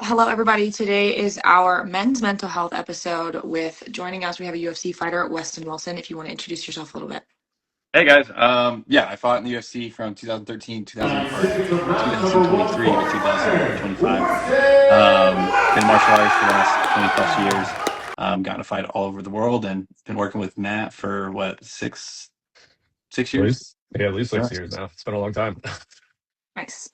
hello everybody. Today is our men's mental health episode. With joining us, we have a UFC fighter, Westin Wilson. If you want to introduce yourself a little bit. Hey guys, yeah, I fought in the UFC from 2013, 2023 to 2025. Been martial arts for the last 20 plus years. Gotten to fight all over the world and been working with Matt for what, six At years? least, yeah, at least Yeah. 6 years now. It's been a long time. Nice.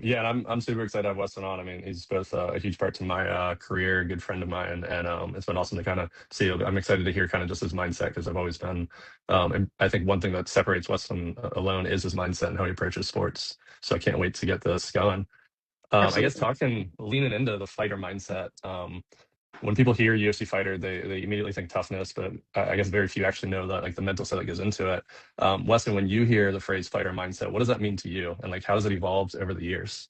Yeah, and I'm super excited to have Weston on. I mean, he's both a huge part to my career, a good friend of mine, and it's been awesome to kind of see. I'm excited to hear kind of just his mindset because I've always been, and I think one thing that separates Weston alone is his mindset and how he approaches sports. So I can't wait to get this going. I guess Absolutely. leaning into the fighter mindset. When people hear UFC fighter, they immediately think toughness, but I guess very few actually know that like the mental set that goes into it. Weston, when you hear the phrase fighter mindset, what does that mean to you, and like how has it evolved over the years?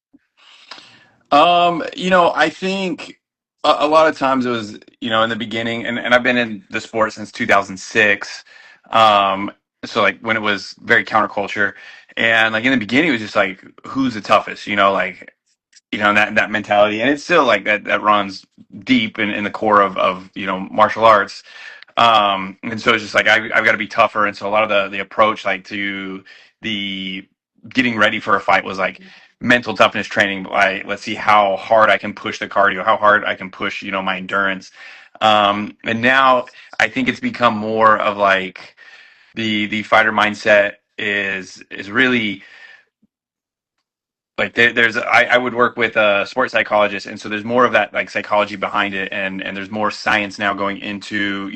I think a lot of times it was, in the beginning, and I've been in the sport since 2006. Um, so like when it was very counterculture, and like in the beginning it was just like who's the toughest, like that mentality, and it's still like that runs deep in the core of martial arts. And so it's just like I've got to be tougher, and so a lot of the approach like to the getting ready for a fight was like mental toughness training. Like, let's see how hard I can push the cardio, how hard I can push my endurance. And now I think it's become more of like the fighter mindset is really like I would work with a sports psychologist, and so there's more of that like psychology behind it, and there's more science now going into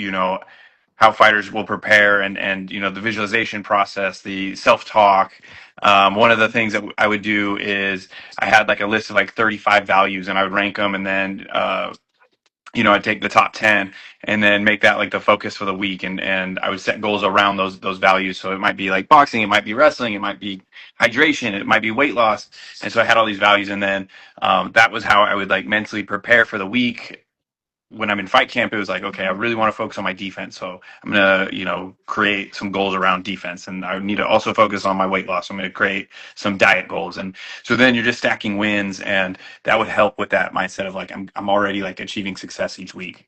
how fighters will prepare, and the visualization process, the self-talk. One of the things that I would do is I had like a list of like 35 values, and I would rank them, and then I'd take the top 10 and then make that like the focus for the week. And I would set goals around those values. So it might be like boxing, it might be wrestling, it might be hydration, it might be weight loss. And so I had all these values. And then that was how I would like mentally prepare for the week. When I'm in fight camp, it was like, okay, I really want to focus on my defense. So I'm going to, create some goals around defense. And I need to also focus on my weight loss. I'm going to create some diet goals. And so then you're just stacking wins. And that would help with that mindset of like, I'm already like achieving success each week.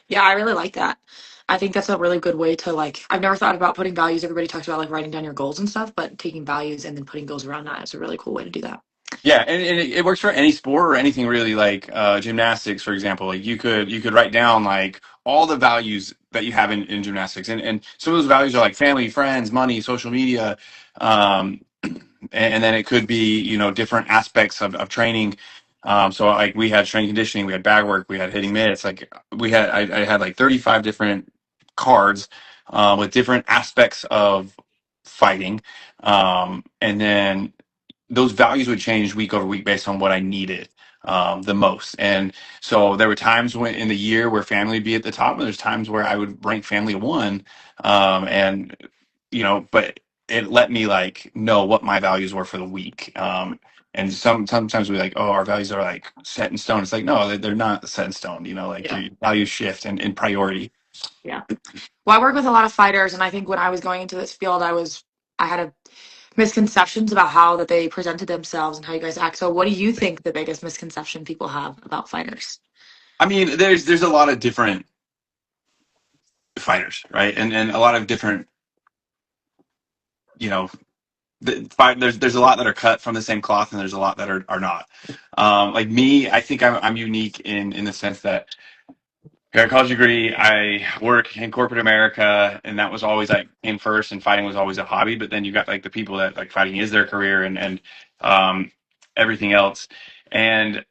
Yeah, I really like that. I think that's a really good way to like. I've never thought about putting values. Everybody talks about like writing down your goals and stuff, but taking values and then putting goals around that is a really cool way to do that. Yeah, and it works for any sport or anything really, like gymnastics, for example. Like you could write down like all the values that you have in gymnastics, and some of those values are like family, friends, money, social media, and then it could be different aspects of training. So like we had strength conditioning, we had bag work, we had hitting mitts. Like I had like 35 different cards with different aspects of fighting, and then those values would change week over week based on what I needed the most. And so there were times when in the year where family would be at the top, and there's times where I would rank family one. And but it let me like know what my values were for the week. And sometimes we like, oh, our values are like set in stone. It's like, no, they're not set in stone. Like Yeah. your values shift in priority. Yeah. Well, I work with a lot of fighters, and I think when I was going into this field, I had a misconceptions about how that they presented themselves and how you guys act. So, what do you think the biggest misconception people have about fighters? I mean, there's a lot of different fighters, right? And a lot of different, you know, there's a lot that are cut from the same cloth, and there's a lot that are not. Like me, I think I'm unique in the sense that I got a college degree. I work in corporate America, and that was always like in first, and fighting was always a hobby. But then you got like the people that like fighting is their career, and um, everything else. And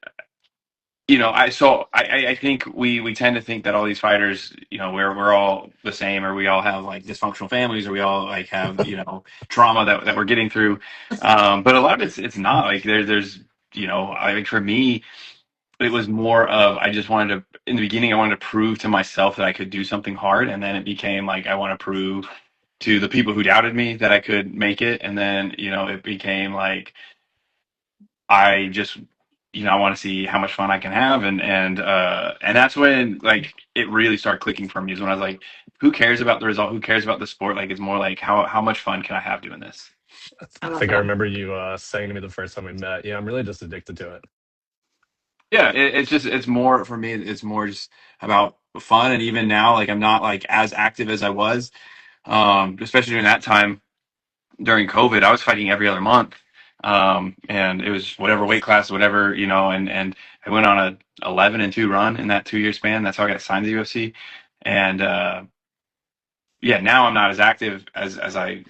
I think we tend to think that all these fighters, we're all the same, or we all have like dysfunctional families, or we all like have trauma that we're getting through. But a lot of it's not like there's I think for me it was more of I just wanted to in the beginning I wanted to prove to myself that I could do something hard, and then it became like I want to prove to the people who doubted me that I could make it, and then it became like I just I want to see how much fun I can have, and that's when like it really started clicking for me is when I was like, who cares about the result? Who cares about the sport? Like it's more like how much fun can I have doing this? I I love think I that. remember you saying to me the first time we met, yeah, I'm really just addicted to it. Yeah, it's more for me. It's more just about fun, and even now, like I'm not like as active as I was, especially during that time during COVID. I was fighting every other month, and it was whatever weight class, whatever and I went on a 11-2 run in that 2 year span. That's how I got signed to the UFC, and yeah, now I'm not as active as I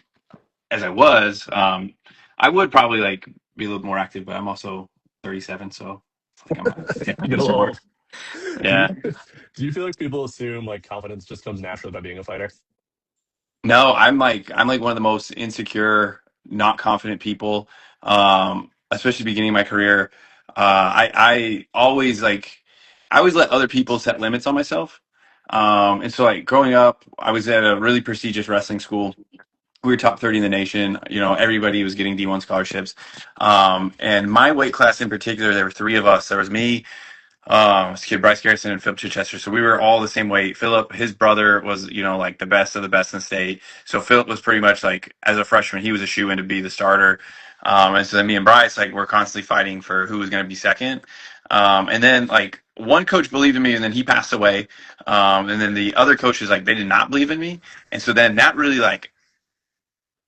was. I would probably like be a little more active, but I'm also 37, so like I'm not You get a Mr. little Mark. old. Do you Yeah. do you feel like people assume like confidence just comes naturally by being a fighter? No, I'm like one of the most insecure, not confident people. Especially beginning of my career. I always I always let other people set limits on myself. And so like growing up, I was at a really prestigious wrestling school. We were top 30 in the nation. Everybody was getting D1 scholarships. And my weight class in particular, there were three of us. There was me, this kid Bryce Garrison and Philip Chichester. So we were all the same weight. Philip, his brother was, like the best of the best in the state. So Philip was pretty much like as a freshman, he was a shoe in to be the starter. And so then me and Bryce, like we're constantly fighting for who was going to be second. And then like one coach believed in me, and then he passed away. And then the other coaches like they did not believe in me, and so then that really like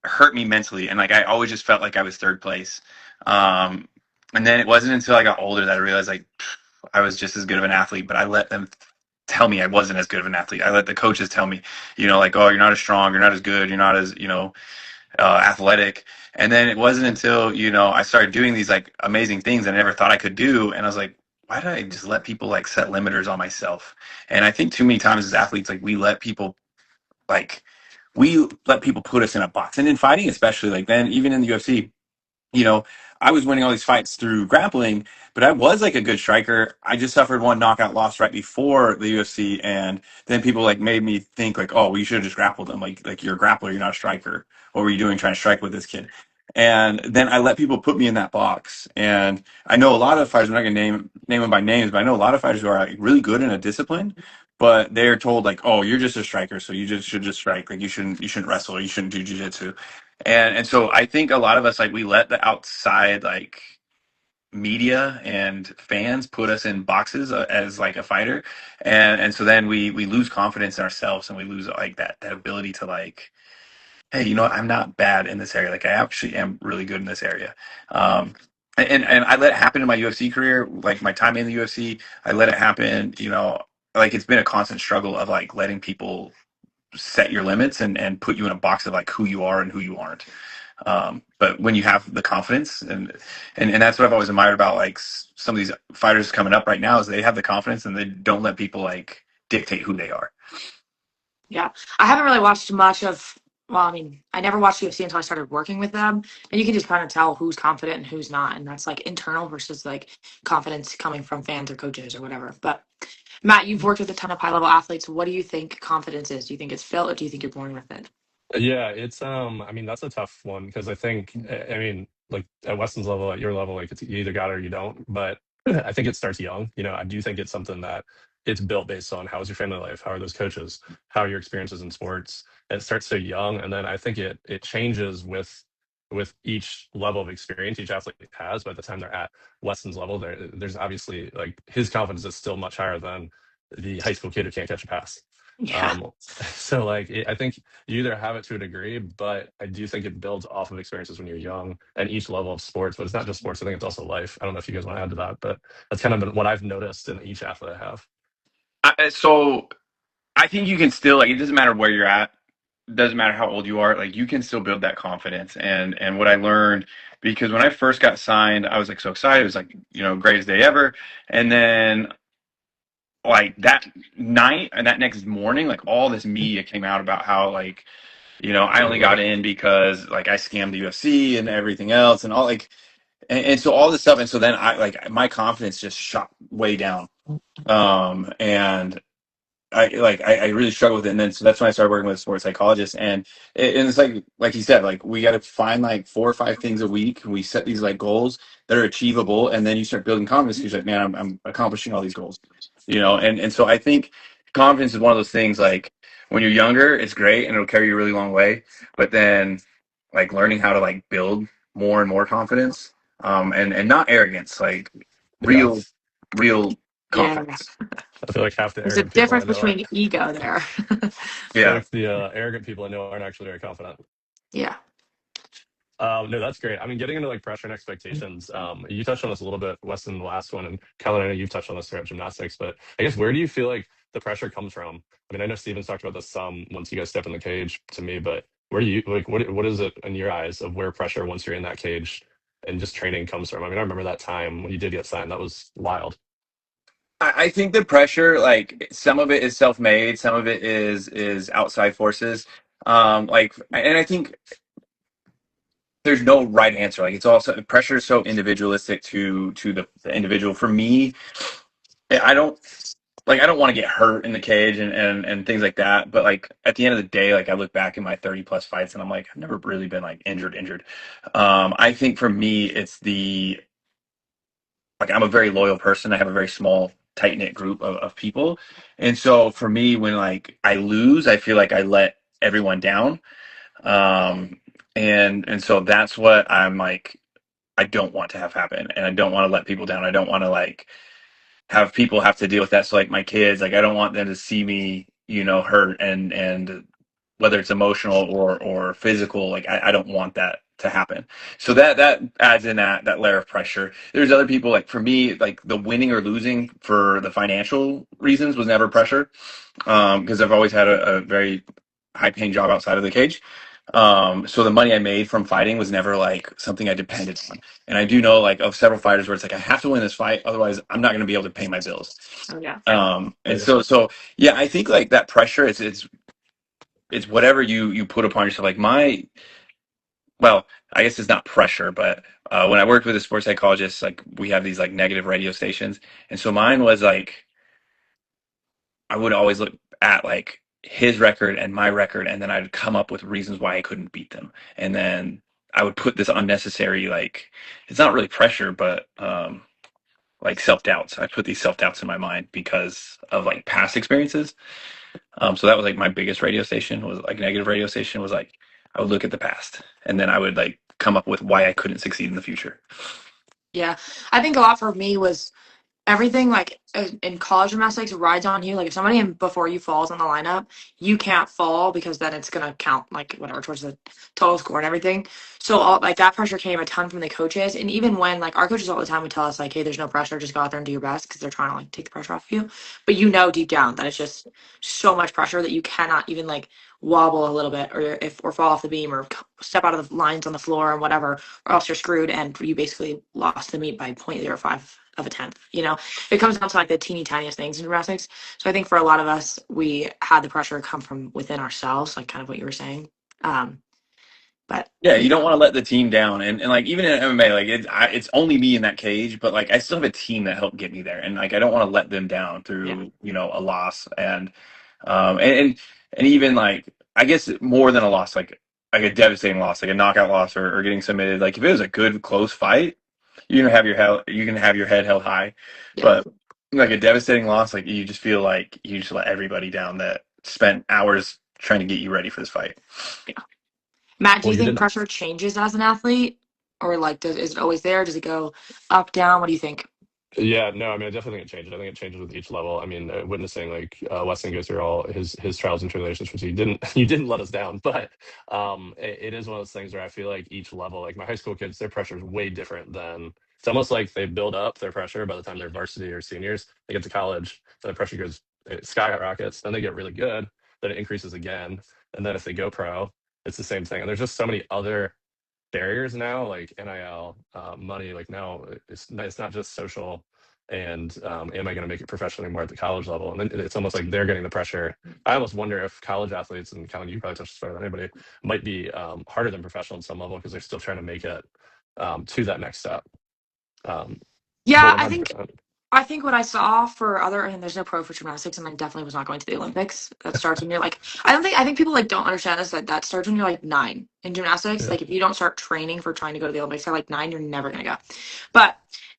hurt me mentally, and like I always just felt like I was third place. Um, and then it wasn't until I got older that I realized like I was just as good of an athlete, but I let them tell me I wasn't as good of an athlete. I let the coaches tell me, like, oh, you're not as strong, you're not as good, you're not as, athletic. And then it wasn't until, I started doing these like amazing things I never thought I could do. And I was like, why did I just let people like set limiters on myself? And I think too many times as athletes, like like, we let people put us in a box. And in fighting, especially like then, even in the UFC, you know, I was winning all these fights through grappling, but I was like a good striker. I just suffered one knockout loss right before the UFC, and then people like made me think like, oh, well, you should have just grappled him. Like you're a grappler, you're not a striker. What were you doing trying to strike with this kid? And then I let people put me in that box. And I know a lot of fighters. I'm not gonna name them by names, but I know a lot of fighters who are like really good in a discipline, but they're told like, oh, you're just a striker, so you just should just strike. Like you shouldn't wrestle, or you shouldn't do jujitsu. And so I think a lot of us like we let the outside like media and fans put us in boxes as like a fighter, and so then we lose confidence in ourselves, and we lose like that ability to like, hey, I'm not bad in this area, like I actually am really good in this area. Um and I let it happen in my UFC career, like my time in the UFC. I let it happen, like it's been a constant struggle of like letting people set your limits and put you in a box of like who you are and who you aren't. But when you have the confidence, and that's what I've always admired about like some of these fighters coming up right now, is they have the confidence and they don't let people like dictate who they are. Yeah. I haven't really watched much of, well, I mean, I never watched UFC until I started working with them. And you can just kind of tell who's confident and who's not. And that's like internal versus like confidence coming from fans or coaches or whatever. But Matt, you've worked with a ton of high level athletes. What do you think confidence is? Do you think it's built or do you think you're born with it? Yeah, it's I mean that's a tough one because I think I mean like at Weston's level, at your level, like it's you either got it or you don't. But I think it starts young. I do think it's something that it's built based on how is your family life, how are those coaches, how are your experiences in sports. And it starts so young, and then I think it changes with each level of experience each athlete has. By the time they're at Weston's level, there's obviously like his confidence is still much higher than the high school kid who can't catch a pass. Yeah. So like I think you either have it to a degree, but I do think it builds off of experiences when you're young and each level of sports. But it's not just sports. I think it's also life. I don't know if you guys want to add to that, but that's kind of been what I've noticed in each athlete I have. So I think you can still like, it doesn't matter where you're at, it doesn't matter how old you are, like you can still build that confidence. And what I learned, because when I first got signed, I was like so excited. It was like, greatest day ever. And then like that night and that next morning, like all this media came out about how like, I only got in because like I scammed the UFC and everything else and all like, and so all this stuff. And so then I like my confidence just shot way down. And I really struggle with it, and then so that's when I started working with a sports psychologist, and it's like he said, like we got to find like 4 or 5 things a week, and we set these like goals that are achievable, and then you start building confidence because you're like, man, I'm accomplishing all these goals, and so I think confidence is one of those things like when you're younger, it's great and it'll carry you a really long way, but then like learning how to like build more and more confidence, and not arrogance, like Yeah. real. real Yeah. confidence. I feel like half the There's a arrogant people I difference know are. between ego there. I feel Yeah. like the arrogant people I know aren't actually very confident. Yeah. No, that's great. I mean, getting into like pressure and expectations. You touched on this a little bit, Wes, in the last one, and Kellen, I know you've touched on this throughout gymnastics. But I guess where do you feel like the pressure comes from? I mean, I know Steven's talked about this some once you guys step in the cage to me, but where do you like what is it in your eyes of where pressure once you're in that cage and just training comes from? I mean, I remember that time when you did get signed. That was wild. I think the pressure, like some of it is self-made, some of it is outside forces. And I think there's no right answer. Like it's also pressure is so individualistic to the individual. For me, I don't I don't want to get hurt in the cage and things like that. But like at the end of the day, like I look back in my 30 plus fights and I'm like, I've never really been like injured. I think for me, it's the like I'm a very loyal person. I have a very small, tight knit group of people. And so for me, when like I lose, I feel like I let everyone down. Um, and so that's what I'm like, I don't want to have happen. And I don't want to let people down. I don't want to like have people have to deal with that. So like my kids, like I don't want them to see me, hurt and whether it's emotional or physical, like I don't want that to happen. So that adds in that layer of pressure. There's other people like for me, like the winning or losing for the financial reasons was never pressure. Because I've always had a very high paying job outside of the cage. So the money I made from fighting was never like something I depended on. And I do know like of several fighters where it's like I have to win this fight, otherwise I'm not going to be able to pay my bills. Oh yeah. And so yeah, I think like that pressure it's whatever you put upon yourself. Like well, I guess it's not pressure, but when I worked with a sports psychologist, like we have these like negative radio stations, and so mine was like I would always look at like his record and my record, and then I'd come up with reasons why I couldn't beat them, and then I would put this unnecessary like it's not really pressure, but like self doubts. I put these self doubts in my mind because of like past experiences. So that was like my biggest radio station was like negative radio station was like I would look at the past and then I would like come up with why I couldn't succeed in the future. Yeah. I think a lot for me was everything like in college gymnastics rides on you. Like if somebody before you falls on the lineup, you can't fall because then it's gonna count like whatever towards the total score and everything. So all like that pressure came a ton from the coaches, and even when like our coaches all the time would tell us like, hey, there's no pressure, just go out there and do your best because they're trying to like take the pressure off of you. But deep down that it's just so much pressure that you cannot even like wobble a little bit or fall off the beam or step out of the lines on the floor or whatever, or else you're screwed and you basically lost the meet by 0.05 of a tenth. It comes down to like the teeny tiniest things in gymnastics. So I think for a lot of us, we had the pressure come from within ourselves, like kind of what you were saying. Um, but Yeah, you yeah, don't want to let the team down, and like even in MMA, like it's only me in that cage, but like I still have a team that helped get me there, and like I don't want to let them down yeah, through a loss, and even like I guess more than a loss, like a devastating loss, like a knockout loss or getting submitted. Like if it was a good close fight, you can have your head held high, yeah, but like a devastating loss, like you just feel like you just let everybody down that spent hours trying to get you ready for this fight. yeah. Matt, do Well, you you think didn't. pressure changes as an athlete, or like is it always there? Does it go up, down? What do you think? Yeah, no, I mean, I definitely think it changes. I think it changes with each level. I mean, witnessing like Weston go through all his trials and tribulations, which you didn't you didn't let us down, but it is one of those things where I feel like each level, like my high school kids, their pressure is way different than it's almost like they build up their pressure by the time they're varsity or seniors. They get to college, then the pressure goes it skyrockets, then they get really good, then it increases again, and then if they go pro, it's the same thing. And there's just so many other barriers now, like NIL, money. Like now, it's not just social and am I going to make it professionally more at the college level? And then it's almost like they're getting the pressure. I almost wonder if college athletes, and Colin, you probably touched this better than anybody, might be harder than professional in some level because they're still trying to make it to that next step. But Yeah, I think 100%. I think what I saw for and there's no pro for gymnastics, and I definitely was not going to the Olympics. That starts when you're like, I think people like don't understand this that starts when you're like 9 in gymnastics. Yeah. Like if you don't start training for trying to go to the Olympics at like 9, you're never gonna go. But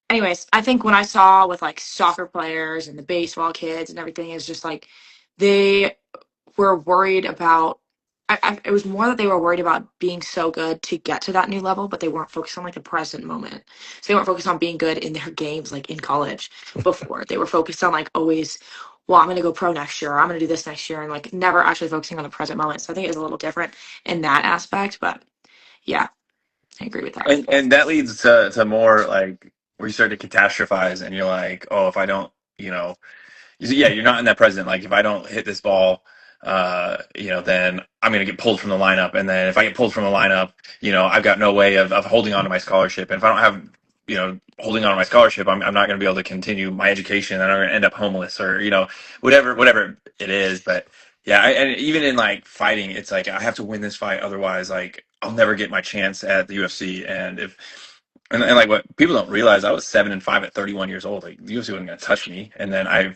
anyways, I think when I saw with like soccer players and the baseball kids and everything is just like they were worried about it was more that they were worried about being so good to get to that new level, but they weren't focused on like the present moment. So they weren't focused on being good in their games, like in college before. They were focused on like always, well, I'm going to go pro next year, or I'm going to do this next year, and like never actually focusing on the present moment. So I think it was a little different in that aspect, but yeah, I agree with that. And that leads to more like where you start to catastrophize, and you're like, oh, if I don't, you know, yeah, you're not in that present. Like if I don't hit this ball, then I'm going to get pulled from the lineup. And then if I get pulled from the lineup, I've got no way of holding on to my scholarship. And if I don't have, holding on to my scholarship, I'm not going to be able to continue my education, and I'm going to end up homeless, or, whatever it is. But yeah, and even in like fighting, it's like I have to win this fight. Otherwise, like I'll never get my chance at the UFC. And like what people don't realize, I was 7-5 at 31 years old. Like the UFC wasn't going to touch me. And then I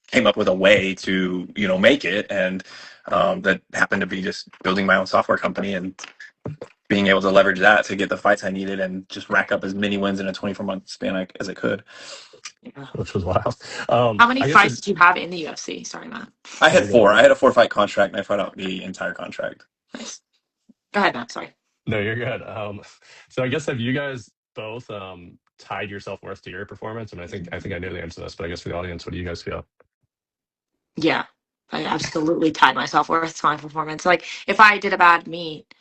came up with a way to make it, and that happened to be just building my own software company and being able to leverage that to get the fights I needed and just rack up as many wins in a 24-month span as I could. Yeah. which was wild. How many I guess fights did you have in the UFC? Sorry, Matt. I had 4. I had a 4-fight contract, and I fought out the entire contract. Nice. Go ahead, Matt. Sorry. no, you're good. So I guess have you guys both tied your self worth to your performance? I mean, I think I know the answer to this, but I guess for the audience, what do you guys feel? Yeah, I absolutely tied my self-worth to my performance. Like if I did a bad meet,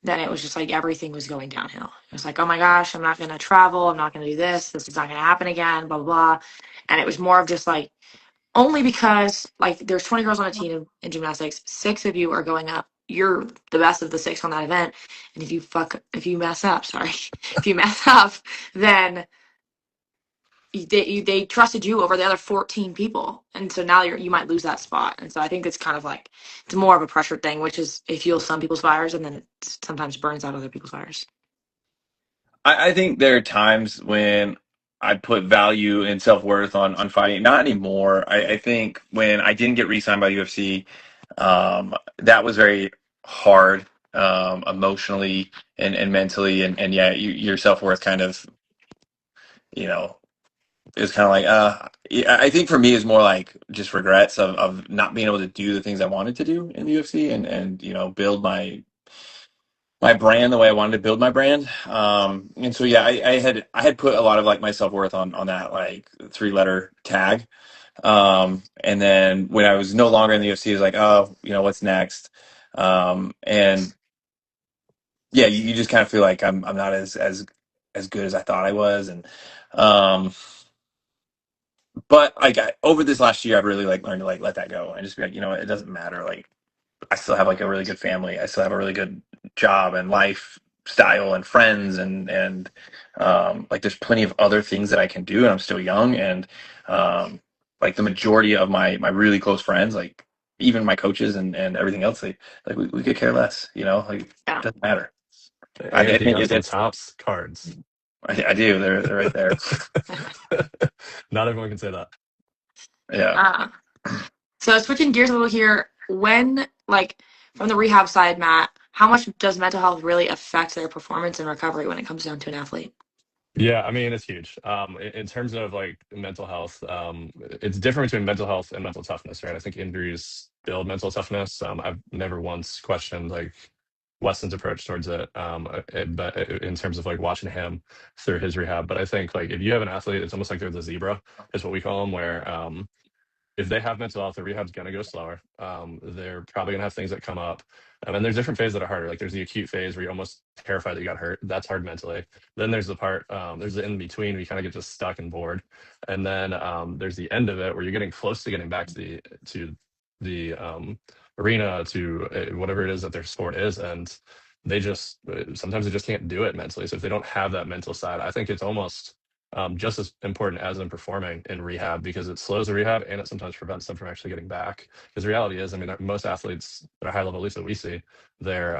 then it was just like everything was going downhill. It was like, oh my gosh, I'm not going to travel. I'm not going to do this. This is not going to happen again, blah, blah, blah. And it was more of just like, only because like there's 20 girls on a team in gymnastics. 6 of you are going up. You're the best of the 6 on that event. And if you mess up, sorry, if you mess up, then they trusted you over the other 14 people, and so now you might lose that spot. And so I think it's kind of like it's more of a pressure thing, which is it fuels some people's fires and then it sometimes burns out other people's fires. I think there are times when I put value and self-worth on fighting. Not anymore. I think when I didn't get re-signed by UFC, that was very hard, emotionally and mentally, and yeah, your self-worth kind of, you know is kind of like yeah, I think for me is more like just regrets of not being able to do the things I wanted to do in the UFC, and build my brand the way I wanted to build my brand. And so yeah, I had put a lot of like my self-worth on that like 3-letter tag. And then when I was no longer in the UFC, it was like, oh, what's next? And yeah, you just kind of feel like I'm not as good as I thought I was. And but like over this last year, I've really like learned to like let that go and just be like, it doesn't matter. Like I still have like a really good family. I still have a really good job and lifestyle and friends, and like there's plenty of other things that I can do, and I'm still young, and like the majority of my really close friends, like even my coaches and everything else, like we could care less. Like it Yeah. doesn't matter. I Anthony think has some tops cards. I do. They're right there. Not everyone can say that. Yeah. So switching gears a little here, when like from the rehab side, Matt, how much does mental health really affect their performance and recovery when it comes down to an athlete? Yeah, I mean, it's huge. In terms of like mental health, it's different between mental health and mental toughness, right? I think injuries build mental toughness. I've never once questioned like Weston's approach towards it, but in terms of like watching him through his rehab. But I think like if you have an athlete, it's almost like they're the zebra, is what we call them, where if they have mental health, the rehab's going to go slower. They're probably going to have things that come up. And there's different phases that are harder. Like there's the acute phase where you're almost terrified that you got hurt. That's hard mentally. Then there's the part, there's the in between where you kind of get just stuck and bored. And then there's the end of it where you're getting close to getting back to the arena, to whatever it is that their sport is. And they just, sometimes they just can't do it mentally. So if they don't have that mental side, I think it's almost just as important as in performing in rehab, because it slows the rehab and it sometimes prevents them from actually getting back. Because the reality is, I mean, most athletes at a high level, at least that we see, they're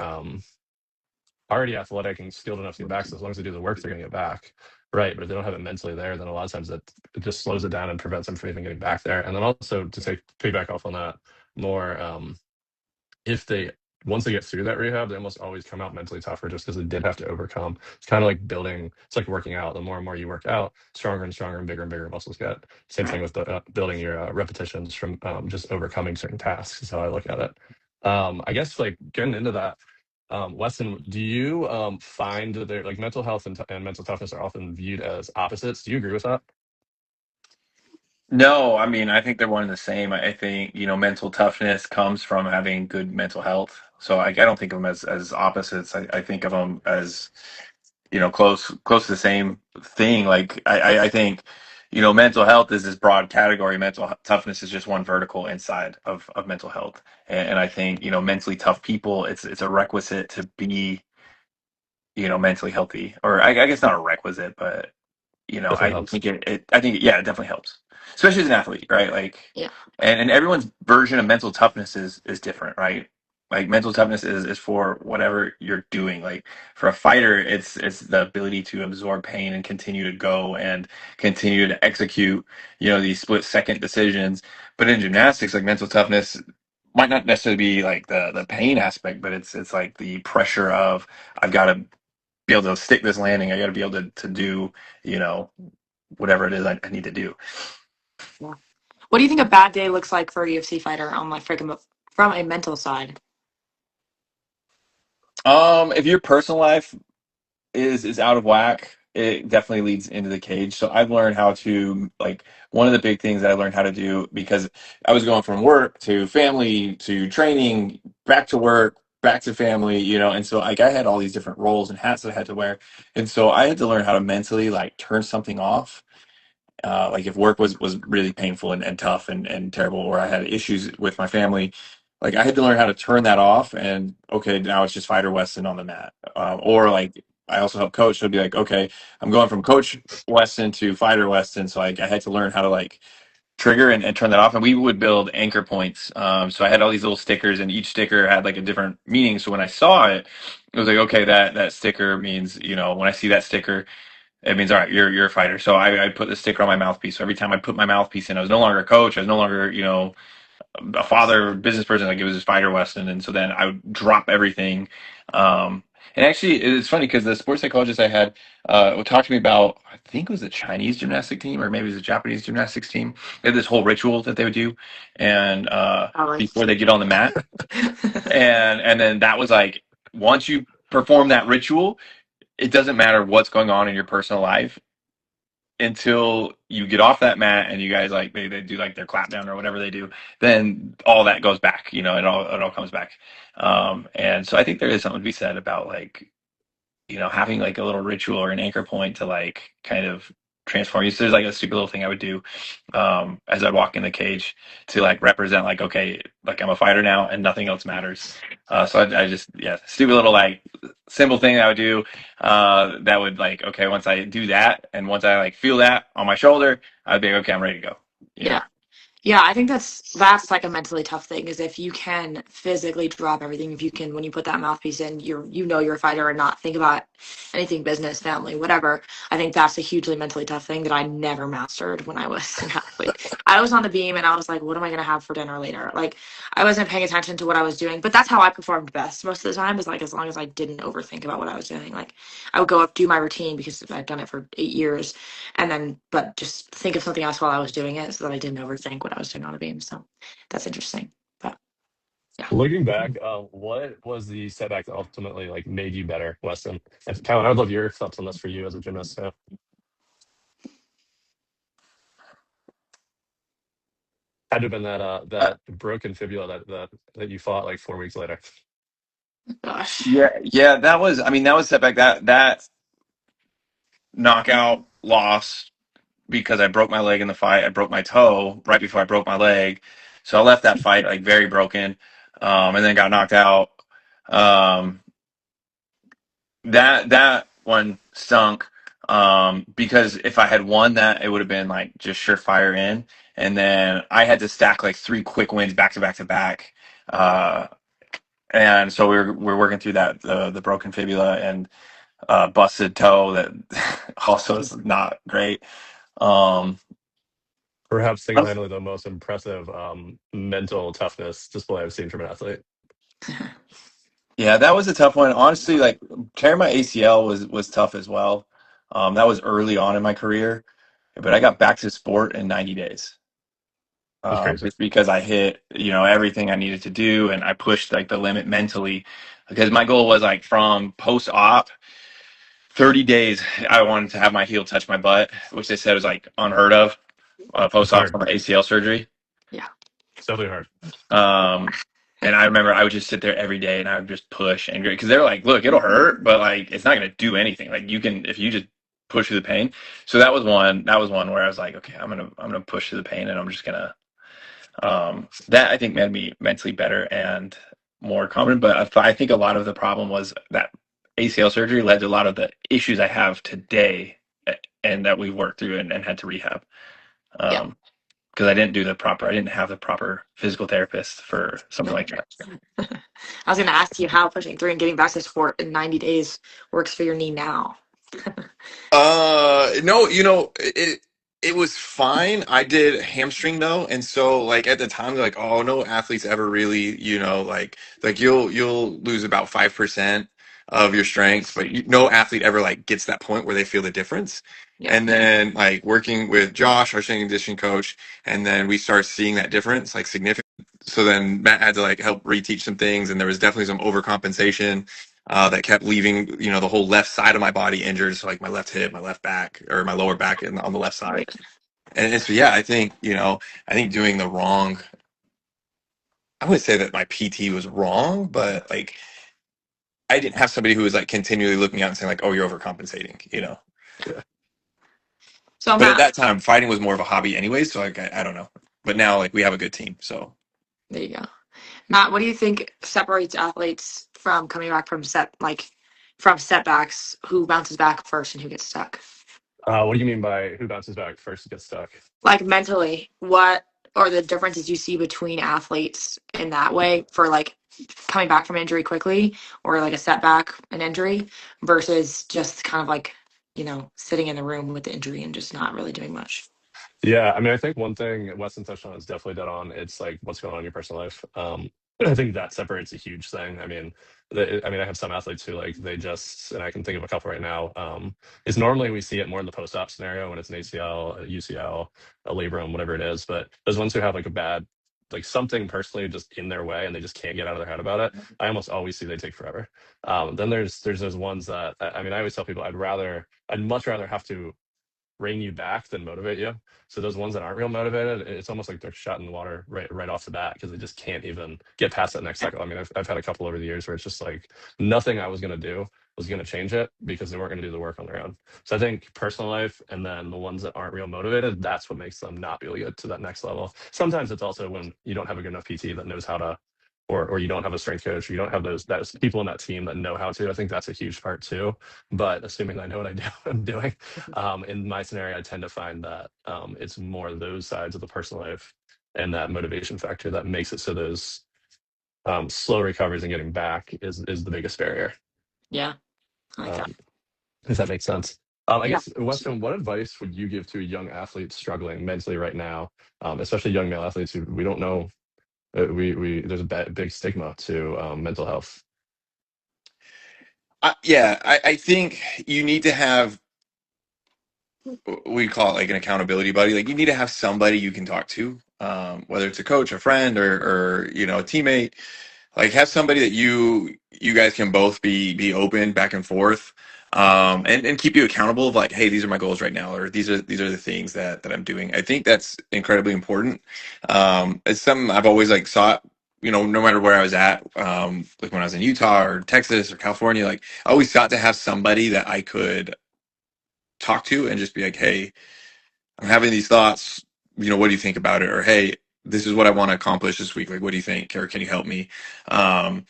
already athletic and skilled enough to get back. So as long as they do the work, they're going to get back. Right. But if they don't have it mentally there, then a lot of times that it just slows it down and prevents them from even getting back there. And then also to take piggyback off on that more, if they once they get through that rehab, they almost always come out mentally tougher just because they did have to overcome. It's kind of like building. It's like working out. The more and more you work out, stronger and stronger and bigger muscles get. Same thing with building your repetitions from just overcoming certain tasks. Is how I look at it. I guess like getting into that, Weston, do you find that like mental health and mental toughness are often viewed as opposites? Do you agree with that? No, I mean, I think they're one and the same. I think, mental toughness comes from having good mental health. So I don't think of them as opposites. I think of them as, close to the same thing. Like I think, mental health is this broad category. Toughness is just one vertical inside of mental health. And I think, mentally tough people, it's a requisite to be, mentally healthy. Or I guess not a requisite, but Definitely I helps. think yeah, it definitely helps, especially as an athlete, right? Like, Yeah. and everyone's version of mental toughness is different, right? Like mental toughness is for whatever you're doing. Like for a fighter, it's the ability to absorb pain and continue to go and continue to execute, these split second decisions. But in gymnastics, like mental toughness might not necessarily be like the pain aspect, but it's like the pressure of I've got to be able to stick this landing. I got to be able to do, you know, whatever it is I need to do. Yeah. What do you think a bad day looks like for a UFC fighter on like from a mental side? If your personal life is out of whack, it definitely leads into the cage. So I've learned how to like one of the big things that I learned how to do because I was going from work to family to training, back to work, back to family, and so like I had all these different roles and hats that I had to wear. And so I had to learn how to mentally like turn something off, like if work was really painful and tough and terrible, or I had issues with my family, like I had to learn how to turn that off. And okay, now it's just fighter Weston on the mat, or like I also help coach. So it'd be like, okay, I'm going from coach Weston to fighter Weston. So like I had to learn how to like trigger and turn that off. And we would build anchor points. So I had all these little stickers, and each sticker had like a different meaning. So when I saw it, it was like, okay, that sticker means, when I see that sticker, it means all right, you're a fighter. So I put the sticker on my mouthpiece. So every time I put my mouthpiece in, I was no longer a coach. I was no longer, a father, business person. Like it was just fighter Weston. And so then I would drop everything. And actually, it's funny because the sports psychologist I had would talk to me about, I think it was the Chinese gymnastic team or maybe it was the Japanese gymnastics team. They had this whole ritual that they would do, and Probably. before they get on the mat, and then that was like once you perform that ritual, it doesn't matter what's going on in your personal life until you get off that mat and you guys like they do like their clap down or whatever they do, then all that goes back, it all comes back. And so I think there is something to be said about like, having like a little ritual or an anchor point to like kind of transform you. So there's like a stupid little thing I would do as I'd walk in the cage to like represent like, okay, like I'm a fighter now and nothing else matters. So I just, yeah, stupid little like simple thing I would do that would like, okay, once I do that and once I like feel that on my shoulder, I'd be like, okay, I'm ready to go. You know? Yeah. Yeah, I think that's like a mentally tough thing is if you can physically drop everything, if you can when you put that mouthpiece in, you're a fighter and not think about anything business, family, whatever. I think that's a hugely mentally tough thing that I never mastered when I was an athlete. I was on the beam and I was like, what am I gonna have for dinner later? Like I wasn't paying attention to what I was doing, but that's how I performed best most of the time is like as long as I didn't overthink about what I was doing. Like I would go up, do my routine because I'd done it for 8 years and then but just think of something else while I was doing it so that I didn't overthink what I was doing on a beam. So that's interesting. But yeah. Looking back, what was the setback that ultimately like made you better, Weston? And Calvin, I would love your thoughts on this for you as a gymnast. Yeah. Had to have been that broken fibula that you fought like 4 weeks later. Gosh. Yeah, that was setback. That knockout loss because I broke my leg in the fight. I broke my toe right before I broke my leg. So I left that fight like very broken, and then got knocked out. Um, that one stunk, because if I had won that, it would have been like just surefire in. And then I had to stack like three quick wins back to back to back. Uh, and so we're working through that the broken fibula and busted toe that also is not great. Um, Perhaps single-handedly the most impressive mental toughness display I've seen from an athlete. Yeah, that was a tough one. Honestly, like tearing my ACL was tough as well. That was early on in my career, but I got back to sport in 90 days. It's crazy. Just because I hit, everything I needed to do, and I pushed like the limit mentally, because my goal was like from post op 30 days, I wanted to have my heel touch my butt, which they said was like unheard of It's post op hard. from ACL surgery. Yeah. It's definitely hard. Um, and I remember I would just sit there every day and I would just push and because they're like, look, it'll hurt, but like it's not going to do anything. Like you can if you just push through the pain. So that was one. That was one where I was like, okay, I'm gonna push through the pain and I'm just gonna. That I think made me mentally better and more confident. But I think a lot of the problem was that ACL surgery led to a lot of the issues I have today, and that we've worked through and had to rehab. Yeah. Because I didn't have the proper physical therapist for something like that. I was going to ask you how pushing through and getting back to sport in 90 days works for your knee now. No, it was fine. I did hamstring though, and so like at the time, they're like, oh, no athletes ever really, like you'll lose about 5% of your strength, but no athlete ever like gets that point where they feel the difference. Yeah. And then like working with Josh, our strength and conditioning coach, and then we start seeing that difference like significant. So then Matt had to like help reteach some things, and there was definitely some overcompensation that kept leaving, the whole left side of my body injured. So like my left hip, my left back, or my lower back on the left side. And so, yeah, I think doing the wrong, I wouldn't say that my PT was wrong, but like I didn't have somebody who was like continually looking out and saying like, oh, you're overcompensating. Yeah. So But at Matt, that time, fighting was more of a hobby anyway. So like, I don't know. But now like we have a good team. So there you go. Matt, what do you think separates athletes from coming back from setbacks? Who bounces back first and who gets stuck? What do you mean by who bounces back first gets stuck? Like mentally, what are the differences you see between athletes in that way for like coming back from injury quickly or like a setback, an injury versus just kind of like, sitting in the room with the injury and just not really doing much? Yeah, I mean, I think one thing Weston touched on is definitely dead on. It's like what's going on in your personal life. I think that separates a huge thing. I mean, I have some athletes who like they just, and I can think of a couple right now. Is normally we see it more in the post-op scenario when it's an ACL, a UCL, a labrum, whatever it is. But those ones who have like a bad, like something personally just in their way and they just can't get out of their head about it. I almost always see they take forever. Then there's those ones that I always tell people I'd much rather have to bring you back than motivate you. So those ones that aren't real motivated, it's almost like they're shot in the water right off the bat because they just can't even get past that next cycle. I mean, I've had a couple over the years where it's just like nothing I was going to do was going to change it because they weren't going to do the work on their own. So I think personal life and then the ones that aren't real motivated, that's what makes them not be able to get to that next level. Sometimes it's also when you don't have a good enough PT that knows how to or you don't have a strength coach, or you don't have those people in that team that know how to. I think that's a huge part too. But assuming I know what I'm doing, in my scenario, I tend to find that it's more those sides of the personal life and that motivation factor that makes it so those slow recoveries and getting back is the biggest barrier. Yeah, I like that. Um, Does that make sense? I Yeah. guess, Weston, what advice would you give to a young athlete struggling mentally right now, especially young male athletes who we don't know? We there's a big stigma to mental health. I think you need to have, we call it like an accountability buddy. Like you need to have somebody you can talk to, whether it's a coach, a friend, or a teammate. Like have somebody that you guys can both be open back and forth, and keep you accountable of like, hey, these are my goals right now, or these are the things that I'm doing. I think that's incredibly important. It's something I've always like sought. No matter where I was at, like when I was in Utah or Texas or California, like I always sought to have somebody that I could talk to and just be like, hey, I'm having these thoughts. What do you think about it? Or hey, this is what I want to accomplish this week. Like, what do you think? Or can you help me? Um,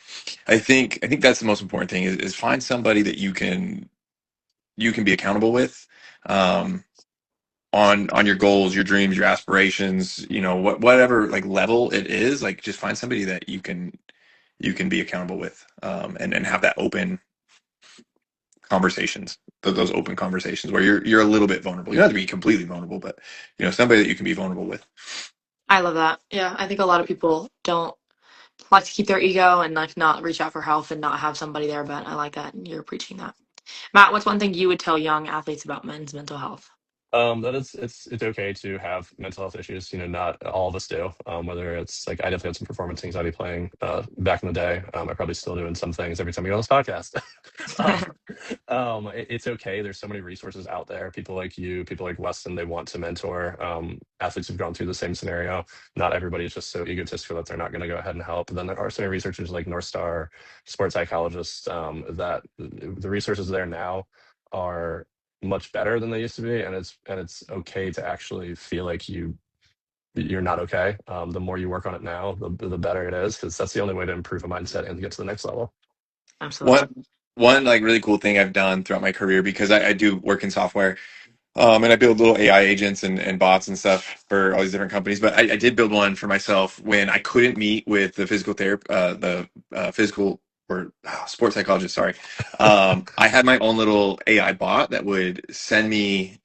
I think that's the most important thing is find somebody that you can be accountable with, um, on your goals, your dreams, your aspirations. Whatever like level it is. Like, just find somebody that you can be accountable with, and have that open conversations, those open conversations where you're a little bit vulnerable. You don't have to be completely vulnerable, but somebody that you can be vulnerable with. I love that. Yeah, I think a lot of people don't like to keep their ego and like not reach out for help and not have somebody there, but I like that and you're preaching that. Matt, what's one thing you would tell young athletes about men's mental health? That it's okay to have mental health issues. Not all of us do. Whether it's like I definitely had some performance anxiety playing back in the day. I probably still do in some things every time we go on this podcast. um, it's okay. There's so many resources out there. People like you, people like Weston, they want to mentor athletes who've gone through the same scenario. Not everybody is just so egotistical that they're not going to go ahead and help. And then there are so many researchers like North Star, sports psychologists, that the resources there now are much better than they used to be, and it's okay to actually feel like you're not okay. The more you work on it now, the better it is, because that's the only way to improve a mindset and to get to the next level. Absolutely. One like really cool thing I've done throughout my career, because I do work in software, and I build little AI agents and bots and stuff for all these different companies. But I did build one for myself when I couldn't meet with the physical or sports psychologist. Sorry, I had my own little AI bot that would send me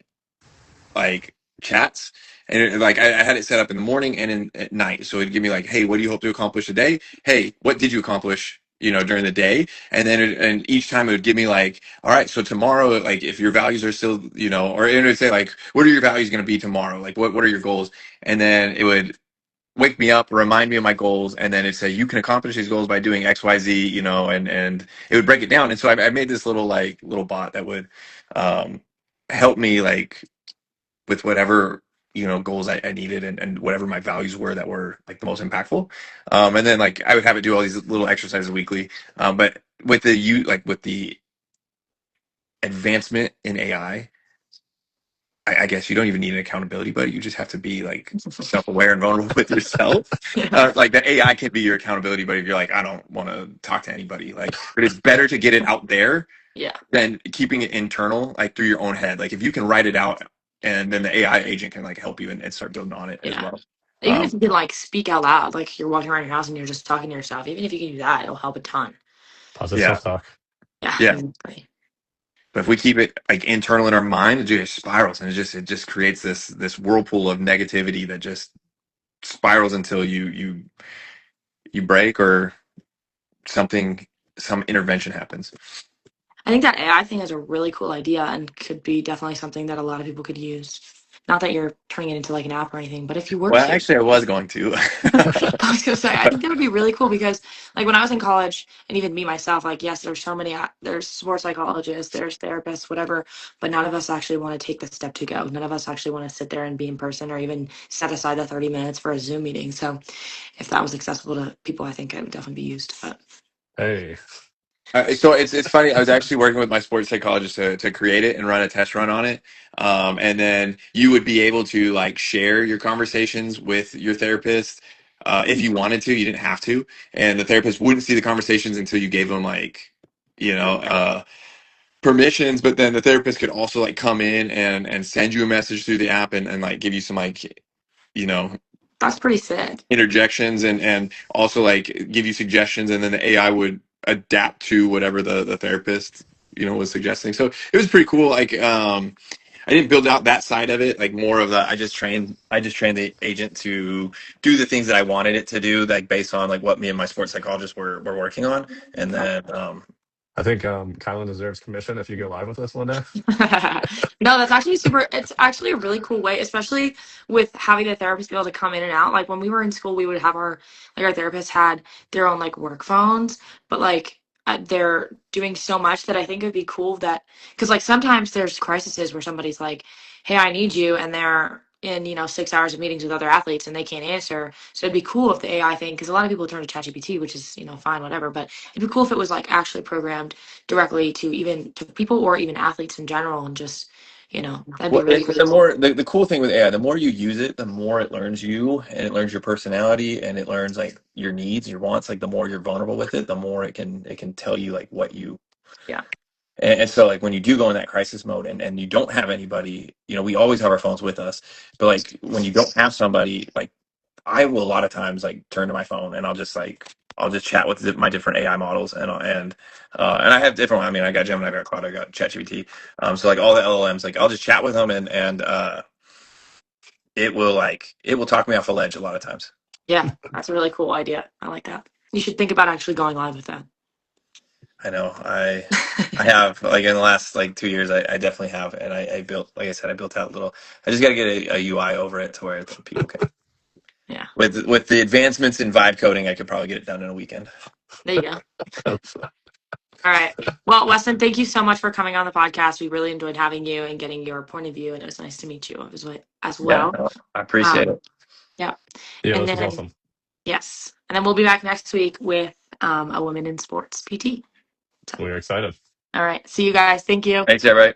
like chats. And like I had it set up in the morning and at night, so it'd give me like, hey, what do you hope to accomplish today? Hey, what did you accomplish, during the day? And then and each time it would give me like, all right, so tomorrow, like if your values are still, or it would say like, what are your values going to be tomorrow? Like what are your goals? And then it would wake me up, remind me of my goals, and then it'd say you can accomplish these goals by doing X, Y, Z, and it would break it down. And so I made this little bot that would help me like with whatever goals I needed, and whatever my values were that were like the most impactful. And then like I would have it do all these little exercises weekly. But with the advancement in AI, I guess you don't even need an accountability buddy. You just have to be like self-aware and vulnerable with yourself. Yeah. Like the AI can be your accountability buddy if you're like, I don't want to talk to anybody. Like, but it's better to get it out there Yeah. than keeping it internal, like through your own head. Like if you can write it out, and then the AI agent can like help you and start building on it as Yeah. well. Even if you can like speak out loud, like you're walking around your house and you're just talking to yourself, even if you can do that, it'll help a ton. Positive Yeah, self-talk. Yeah, yeah. exactly. But if we keep it like internal in our mind, it just spirals, and it just creates this whirlpool of negativity that just spirals until you break, or some intervention happens. I think that AI thing is a really cool idea and could be definitely something that a lot of people could use. Not that you're turning it into like an app or anything, but if you were Well, to, actually, I was going to. I was gonna say, I think that would be really cool because, like, when I was in college, and even me myself, like, yes, there's so many, there's sports psychologists, there's therapists, whatever, but none of us actually want to take the step to go. None of us actually want to sit there and be in person or even set aside the 30 minutes for a Zoom meeting. So, if that was accessible to people, I think it would definitely be used. But Hey, So it's funny. I was actually working with my sports psychologist to create it and run a test run on it. And then you would be able to like share your conversations with your therapist, if you wanted to. You didn't have to, and the therapist wouldn't see the conversations until you gave them like, permissions. But then the therapist could also like come in and send you a message through the app, and like give you some like, you know that's pretty sick. interjections, and also like give you suggestions, and then the AI would adapt to whatever the therapist was suggesting. So it was pretty cool. Like I didn't build out that side of it, like more of the I just trained the agent to do the things that I wanted it to do, like based on like what me and my sports psychologist were working on. And then I think Kylan deserves commission if you go live with us one day. No, that's actually super. It's actually a really cool way, especially with having the therapist be able to come in and out. Like when we were in school, we would have our therapists had their own like work phones, but like they're doing so much that I think it would be cool that because like sometimes there's crises where somebody's like, "Hey, I need you," and they're in 6 hours of meetings with other athletes and they can't answer. So it'd be cool if the AI thing, because a lot of people turn to ChatGPT, which is fine, whatever. But it'd be cool if it was like actually programmed directly to even to people or even athletes in general and just that'd be well, really the really cool. more the cool thing with AI, the more you use it, the more it learns you, and it learns your personality, and it learns like your needs, your wants. Like the more you're vulnerable with it, the more it can tell you like what you. Yeah. And so like when you do go in that crisis mode, and you don't have anybody, we always have our phones with us, but like when you don't have somebody, like I will a lot of times like turn to my phone, and I'll just chat with my different AI models, and I have different. I mean, I got Gemini, I got Claude, I got ChatGPT. So like all the LLMs, like I'll just chat with them, and it will talk me off a ledge a lot of times. Yeah, that's a really cool idea. I like that. You should think about actually going live with that. I know. I have, like, in the last like 2 years, I definitely have, and I built, like I said, I built out a little. I just got to get a UI over it to where people can. Yeah. With the advancements in vibe coding, I could probably get it done in a weekend. There you go. All right. Well, Weston, thank you so much for coming on the podcast. We really enjoyed having you and getting your point of view, and it was nice to meet you as Yeah, well. no, I appreciate it. Yeah. Yeah, And this was then, awesome. yes. And then we'll be back next week with a women in sports PT. So, We are excited. all right. See you guys. Thank you. Thanks, everybody.